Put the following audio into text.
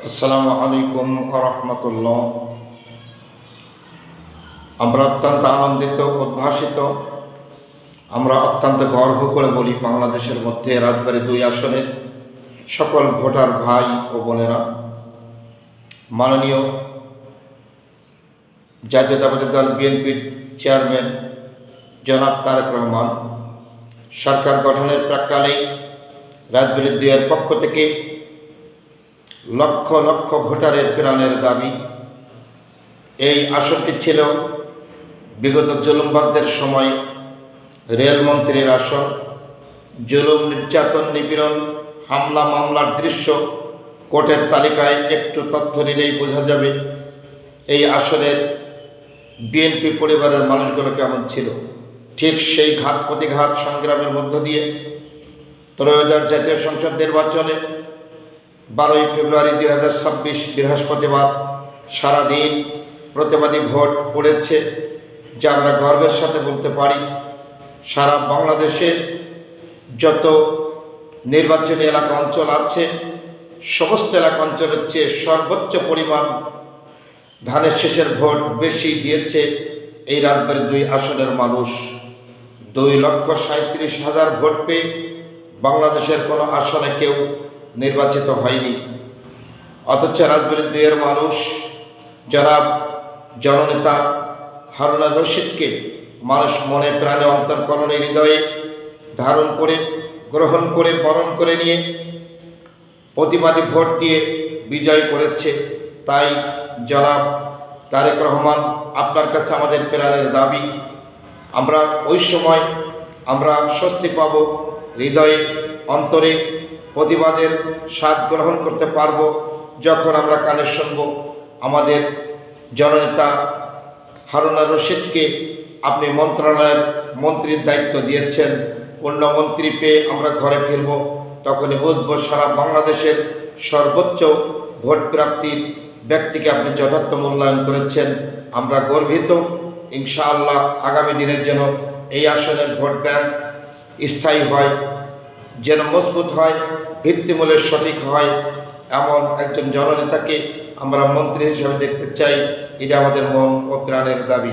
আসসালামু আলাইকুম রহমতুল্লাহ। আমরা অত্যন্ত আনন্দিত, উদ্ভাসিত, আমরা অত্যন্ত গর্ব করে বলি, বাংলাদেশের মধ্যে রাজবাড়ী 2 আসনের সকল ভোটার ভাই ও বোনেরা, মাননীয় জাতীয়তাবাদী দল বিএনপির চেয়ারম্যান জনাব তারেক রহমান সরকার গঠনের প্রাক্কালেই রাজবাড়ী 2 এর পক্ষ থেকে লক্ষ লক্ষ ভোটারের প্রাণের দাবি। এই আসনটি ছিল বিগত জুলুমবাজদের সময় রেলমন্ত্রীর আসন। জুলুম, নির্যাতন, নিপীড়ন, হামলা মামলার দৃশ্য কোর্টের তালিকায় একটু তথ্য নিলেই বোঝা যাবে এই আসনের বিএনপি পরিবারের মানুষগুলো কেমন ছিল। ঠিক সেই ঘাত প্রতিঘাত সংগ্রামের মধ্য দিয়ে ত্রয়োদশ জাতীয় সংসদ নির্বাচনে 12ই ফেব্রুয়ারি 2026 বৃহস্পতিবার সারাদিন প্রতিবাদী ভোট পড়েছে, যা আমরা গর্বের সাথে বলতে পারি সারা বাংলাদেশের যত নির্বাচনী এলাকা অঞ্চল আছে সমস্ত এলাকা অঞ্চলের চেয়ে সর্বোচ্চ পরিমাণ ধানের শেষের ভোট বেশি দিয়েছে এই রাজবাড়ী 2 আসনের মানুষ। 2,37,000 ভোট পেয়ে বাংলাদেশের কোনো আসনে কেউ নির্বাচিত হয়নি। অথচ রাজবাড়ী 2 এর মানুষ জনাব জননেতা হারুন আর রশিদকে মানুষ মনে প্রাণে অন্তঃকরণে হৃদয়ে ধারণ করে, গ্রহণ করে, বরণ করে নিয়ে প্রতিবাদী ভোট দিয়ে বিজয় করেছে। তাই জনাব তারেক রহমান, আপনার কাছে আমাদের প্রাণের দাবি, আমরা ওই সময় আমরা স্বস্তি পাব, হৃদয়ে অন্তরে প্রতিবাদের স্বাদ গ্রহণ করতে পারব যখন আমরা কানে শুনব আমাদের জননেতা হারুন আর রশিদকে আপনি মন্ত্রণালয়ের মন্ত্রীর দায়িত্ব দিয়েছেন, অন্য মন্ত্রী পেয়ে আমরা ঘরে ফিরব, তখনই বুঝবো সারা বাংলাদেশের সর্বোচ্চ ভোট প্রাপ্তির ব্যক্তিকে আপনি যথার্থ মূল্যায়ন করেছেন। আমরা গর্বিত। ইনশাআল্লাহ আগামী দিনের যেন এই আসনের ভোট ব্যাংক স্থায়ী হয়, যেন মজবুত হয়, ভিত্তিমূলের সঠিক হয়, এমন একজন জননেতাকে আমরা মন্ত্রী হিসেবে দেখতে চাই। এটা আমাদের মন ও প্রাণের দাবি।